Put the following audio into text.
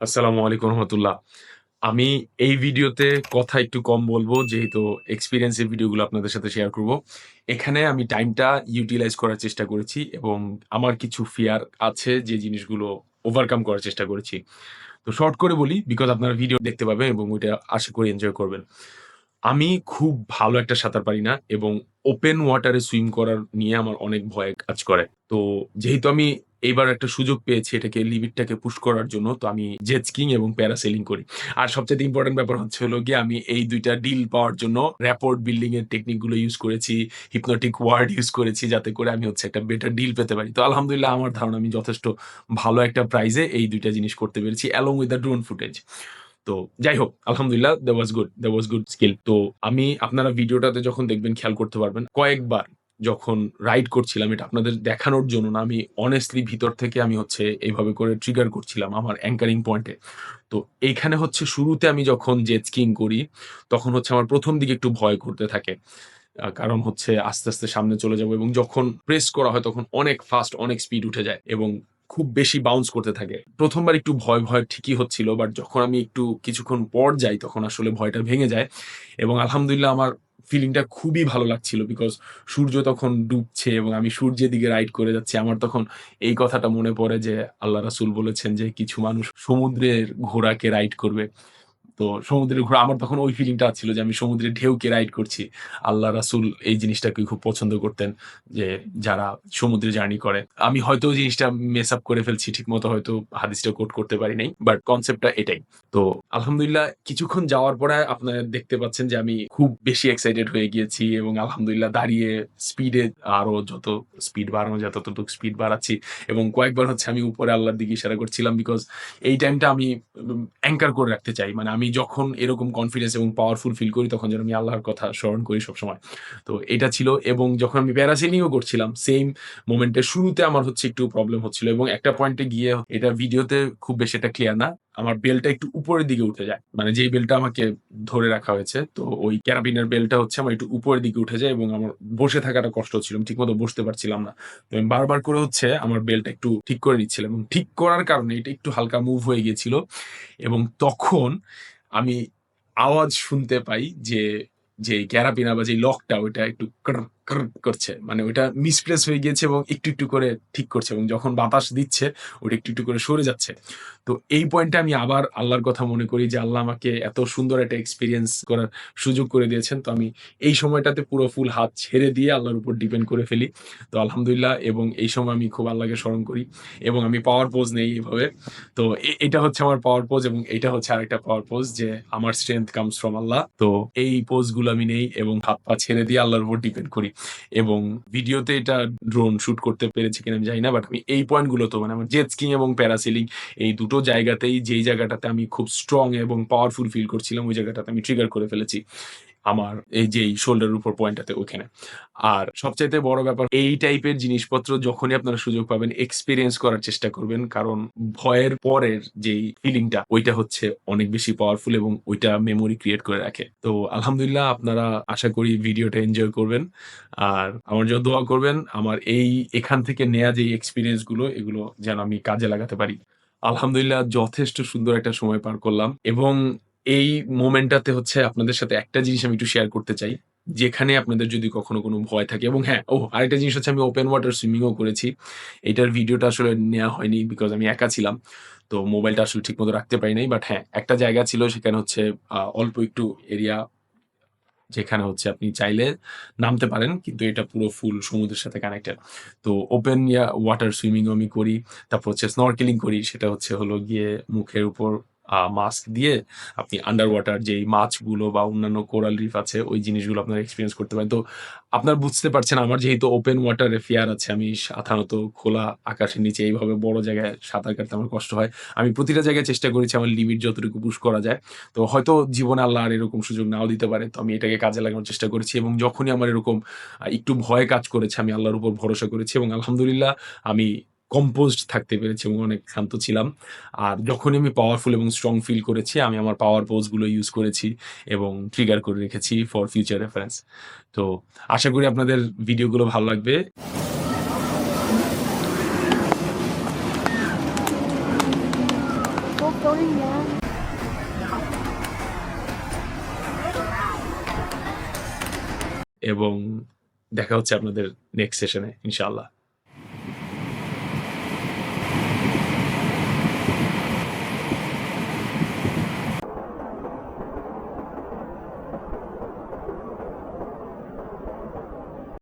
আসসালামু আলাইকুম রহমতুল্লাহ। আমি এই ভিডিওতে কথা একটু কম বলবো যেহেতু এক্সপেরিয়েন্স এর ভিডিওগুলো আপনাদের সাথে শেয়ার করব। এখানে আমি টাইমটা ইউটিলাইজ করার চেষ্টা করেছি এবং আমার কিছু ফিয়ার আছে যে জিনিসগুলো ওভারকাম করার চেষ্টা করেছি। তো শর্ট করে বলি বিকজ আপনারা ভিডিও দেখতে পাবেন এবং ওইটা আশা করি এনজয় করবেন। আমি খুব ভালো একটা সাঁতার পারি না এবং ওপেন ওয়াটারে সুইম করার নিয়ে আমার অনেক ভয় কাজ করে। তো যেহেতু আমি এইবার একটা সুযোগ পেয়েছি এটাকে লিমিটটাকে পুশ করার জন্য, তো আমি জেট স্কিং এবং প্যারাসেলিং করি। আর সবচাইতে ইম্পোর্টেন্ট ব্যাপার হচ্ছে হলো গিয়ে আমি এই ২ টা ডিল পাওয়ার জন্য র‍্যাপোর্ট বিল্ডিং এর টেকনিক গুলো ইউস করেছি, হিপনোটিক ওয়ার্ড ইউস করেছি যাতে করে আমি হচ্ছে একটা বেটার ডিল পেতে পারি। তো আলহামদুলিল্লাহ আমার ধারণা আমি যথেষ্ট ভালো একটা প্রাইজে এই ২ টা জিনিস করতে পেরেছি along with the drone footage. তো যাই হোক আলহামদুলিল্লাহ দ্যাট ওয়াজ গুড স্কিল। তো আমি আপনারা ভিডিওটাতে যখন দেখবেন খেয়াল করতে পারবেন কয়েকবার যখন রাইড করছিলাম এটা আপনাদের দেখানোর জন্য না, আমি honestly ভিতর থেকে আমি হচ্ছে এইভাবে করে ট্রিগার করছিলাম আমার অ্যাঙ্কারিং পয়েন্টে। তো এইখানে হচ্ছে শুরুতে আমি যখন জেট স্কিইং করি তখন হচ্ছে আমার ১ম দিকে একটু ভয় করতে থাকে। কারণ হচ্ছে আস্তে, আস্তে সামনে চলে যাবো এবং যখন প্রেস করা হয় তখন অনেক ফাস্ট অনেক স্পিড উঠে যায় এবং খুব বেশি বাউন্স করতে থাকে। ১ম বার একটু ভয় ঠিকই হচ্ছিল। বাট যখন আমি একটু কিছুক্ষণ পর যাই তখন আসলে ভয়টা ভেঙে যায় এবং আলহামদুলিল্লাহ আমার ফিলিংটা খুবই ভালো লাগছিল বিকজ সূর্য তখন ডুবছে এবং আমি সূর্যের দিকে রাইড করে যাচ্ছি। আমার তখন এই কথাটা মনে পড়ে যে আল্লাহ রাসূল বলেছেন যে, "কিছু মানুষ সমুদ্রের ঘোড়াকে রাইড করবে।" তো সমুদ্রের ঘোড়া আমার তখন ওই ফিলিংটা ছিল যে আমি সমুদ্রের ঢেউকে রাইড করছি। আল্লাহ রাসূল এই জিনিসটাকে খুব পছন্দ করতেন যে যারা সমুদ্রে জার্নি করে। আমি হয়তো ওই জিনিসটা মেস আপ করে ফেলছি। ঠিকমতো হয়তো হাদিসটা কোট করতে পারি নাই। বাট কনসেপ্টটা এটাই। তো আলহামদুলিল্লাহ কিছুক্ষণ যাওয়ার পরে আপনারা দেখতে পাচ্ছেন যে আমি খুব বেশি এক্সাইটেড হয়ে গিয়েছি এবং আলহামদুলিল্লাহ দাঁড়িয়ে স্পিডে আরো যত স্পিড বাড়ানো যায় ততটুকু স্পিড বাড়াচ্ছি এবং কয়েকবার হচ্ছে আমি উপরে আল্লাহর দিকে ইশারা করছিলাম বিকজ এই টাইমটা আমি অ্যাঙ্কার করে রাখতে চাই। মানে আমি যখন এরকম কনফিডেন্স এবং পাওয়ারফুল ফিল করি তখন যেন আমি আল্লাহর কথা স্মরণ করি সবসময়। তো এটা ছিল এবং যখন আমি প্যারাসেলিং ও করছিলাম সেইম মোমেন্ট এর শুরুতে আমার হচ্ছে একটু প্রবলেম হচ্ছিল এবং একটা পয়েন্টে গিয়ে এটা ভিডিওতে খুব বেশি এটা ক্লিয়ার না। আমার বেলটা একটু উপরের দিকে উঠে যায়। মানে যেই বেলটা আমাকে ধরে রাখা হয়েছে তো ওই ক্যারাবিনের বেলটা হচ্ছে আমার একটু উপরের দিকে উঠে যায় এবং আমার বসে থাকাটা কষ্ট হচ্ছিল। আমি ঠিকমতো বসতে পারছিলাম না। তো আমি বারবার করে হচ্ছে আমার বেল্টটা একটু ঠিক করে নিচ্ছিলাম এবং ঠিক করার কারণে এটা একটু হালকা মুভ হয়ে গিয়েছিল এবং তখন আমি আওয়াজ শুনতে পাই যে, যে ক্যারাবিনা বা যে লকটা ওইটা একটু করছে। মানে ওইটা মিসপ্লেস হয়ে গিয়েছে এবং একটু করে ঠিক করছে এবং যখন বাতাস দিচ্ছে ওটা একটু করে সরে যাচ্ছে। তো এই পয়েন্টে আমি আবার আল্লাহর কথা মনে করি যে আল্লাহ আমাকে এত সুন্দর একটা এক্সপেরিয়েন্স করার সুযোগ করে দিয়েছেন। তো আমি এই সময়টাতে পুরো ফুল হাত ছেড়ে দিয়ে আল্লাহর উপর ডিপেন্ড করে ফেলি। তো আলহামদুলিল্লাহ এবং এই সময় আমি খুব আল্লাহকে স্মরণ করি এবং আমি পাওয়ার পোজ নেই এভাবে। তো এটা হচ্ছে আমার পাওয়ার পোজ এবং এইটা হচ্ছে আরেকটা পাওয়ার পোজ যে আমার স্ট্রেংথ কামস ফ্রম আল্লাহ। তো এই পোজ গুলো আমি নেই এবং হাত পা ছেড়ে দিয়ে আল্লাহর উপর ডিপেন্ড করি। এবং ভিডিওতে এটা ড্রোন শুট করতে পেরেছি কিনা আমি জানি না। বাট আমি এই পয়েন্ট গুলোতেও মানে আমার জেট স্কিং এবং প্যারাসেলিং এই দুটো জায়গাতেই যেই জায়গাটাতে আমি খুব স্ট্রং এবং পাওয়ারফুল ফিল করছিলাম ওই জায়গাটাতে আমি ট্রিগার করে ফেলেছি। আমার এই যেই শোল্ডারের উপর পয়েন্টটাতে ওখানে। আর সবচাইতে বড় ব্যাপার এই টাইপের জিনিসপত্র যখনই আপনারা সুযোগ পাবেন এক্সপেরিয়েন্স করার চেষ্টা করবেন। কারণ ভয়ের পরের যেই ফিলিংটা ওইটা হচ্ছে অনেক বেশি পাওয়ারফুল এবং ওইটা মেমোরি ক্রিয়েট করে রাখে। তো আলহামদুলিল্লাহ আপনারা আশা করি ভিডিওটা এনজয় করবেন। আর আমার জন্য দোয়া করবেন। আমার এখান থেকে নেয়া যেই এক্সপেরিয়েন্স গুলো এগুলো যেন আমি কাজে লাগাতে পারি। আলহামদুলিল্লাহ যথেষ্ট সুন্দর একটা সময় পার করলাম এবং এই মোমেন্টটাতে হচ্ছে আপনাদের সাথে একটা জিনিস আমি একটু শেয়ার করতে চাই। যেখানে আপনাদের যদি কখনো কোনো ভয় থাকে এবং হ্যাঁ, আরেকটা জিনিস হচ্ছে আমি ওপেন ওয়াটার সুইমিং ও করেছি। এটার ভিডিওটা আসলে নেয়া হয়নি বিকজ আমি একা ছিলাম। তো মোবাইলটা আসলে ঠিকমতো রাখতে পারি নাই। বাট হ্যাঁ, একটা জায়গা ছিল সেখানে হচ্ছে অল্প একটু এরিয়া যেখানে হচ্ছে আপনি চাইলে নামতে পারেন। কিন্তু এটা পুরো ফুল সমুদ্রের সাথে কানেক্টেড। তো ওপেন ওয়াটার সুইমিং ও আমি করি। তারপর হচ্ছে স্নরকেলিং করি। সেটা হচ্ছে হলো গিয়ে মুখের উপর মাস্ক দিয়ে আপনি আন্ডার ওয়াটার যেই মাছগুলো বা অন্যান্য কোরাল রিফ আছে ওই জিনিসগুলো আপনারা এক্সপেরিয়েন্স করতে পারেন। তো আপনারা বুঝতে পারছেন আমার যেহেতু ওপেন ওয়াটারে ফিয়ার আছে, আমি সাধারণত খোলা আকাশের নিচে এইভাবে বড় জায়গায় সাঁতার কাটতে আমার কষ্ট হয়। আমি প্রতিটা জায়গায় চেষ্টা করেছি আমার লিমিট যতটুকু পুশ করা যায়। তো হয়তো জীবনে আল্লাহ আর এরকম সুযোগ নাও দিতে পারে। তো আমি এটাকে কাজে লাগানোর চেষ্টা করেছি এবং যখনই আমার এরকম একটু ভয় কাজ করেছে আমি আল্লাহর উপর ভরসা করেছি এবং আলহামদুলিল্লাহ আমি কম্পোজড থাকতে পেরেছি এবং অনেক শান্ত ছিলাম। আর যখনই আমি পাওয়ারফুল এবং স্ট্রং ফিল করেছি আমি আমার পাওয়ার পোজ গুলো ইউজ করেছি এবং ট্রিগার করে রেখেছি ফর ফিউচার রেফারেন্স। তো আশা করি আপনাদের ভিডিওগুলো ভালো লাগবে। Sorry ya. এবং দেখা হচ্ছে আপনাদের নেক্সট সেশনে ইনশাআল্লাহ।